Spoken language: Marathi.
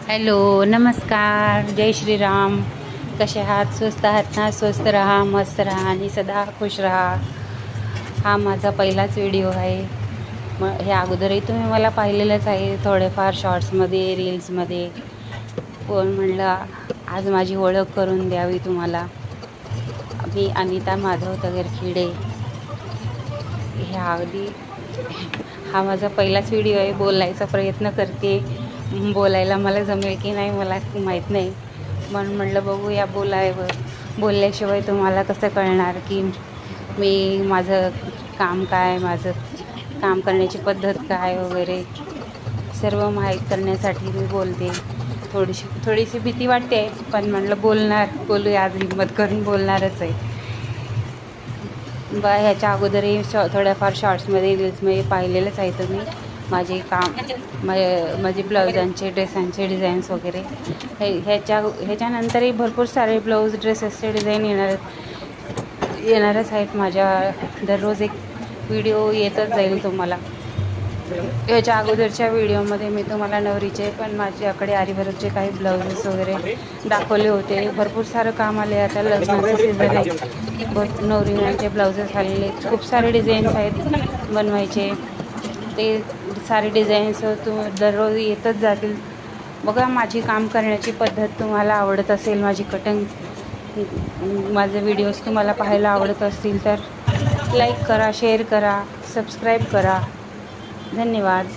हॅलो, नमस्कार, जय श्रीराम. कसे आहात? स्वस्त आहात ना? स्वस्त राहा, मस्त राहा आणि सदा खुश राहा. हा माझा पहिलाच व्हिडिओ आहे. हे अगोदरही तुम्ही मला पाहिलेलंच आहे, थोडेफार शॉर्ट्समध्ये, रील्समध्ये. पण म्हणलं आज माझी ओळख करून द्यावी तुम्हाला. मी अनिता माधव तगरखिडे. ह्या अगदी हा माझा पहिलाच व्हिडिओ आहे. बोलायचा प्रयत्न करते. बोलायला मला जमेल की नाही मला माहीत नाही. म्हणून म्हटलं बघूया बोलल्याशिवाय तुम्हाला कसं कळणार की मी माझं काम काय, माझं काम करण्याची पद्धत काय वगैरे सर्व माहीत करण्यासाठी मी बोलते. थोडीशी भीती वाटते, पण म्हटलं बोलूया, आज हिंमत करून बोलणारच आहे. ह्याच्या अगोदरही थोड्याफार शॉर्ट्समध्ये, रील्समध्ये पाहिलेलंच आहे तुम्ही माझे काम, माझे ब्लाउजांचे, ड्रेसांचे डिझाईन्स वगैरे. ह्याच्यानंतरही भरपूर सारे ब्लाऊज, ड्रेसेसचे डिझाईन येणारच आहेत. माझ्या दररोज एक व्हिडिओ येतच जाईल तुम्हाला. याच्या अगोदरच्या व्हिडिओमध्ये मी तुम्हाला नवरीचे पण माझ्याकडे आरीवर्कचे काही ब्लाउजेस वगैरे दाखवले होते. भरपूर सारं काम आले. आता लग्नाचं सीझन आहे, नवरीचे ब्लाउजेस आलेले, खूप सारे डिझाईन्स आहेत बनवायचे. ते सारे डिझाईन्स दररोज येतच जातील. बघा, माझी काम करण्याची पद्धत तुम्हाला आवडत असेल, माझी माझे व्हिडिओज तुम्हाला पाहायला आवडत असतील तर लाईक करा, शेअर करा, सबस्क्राईब करा. धन्यवाद.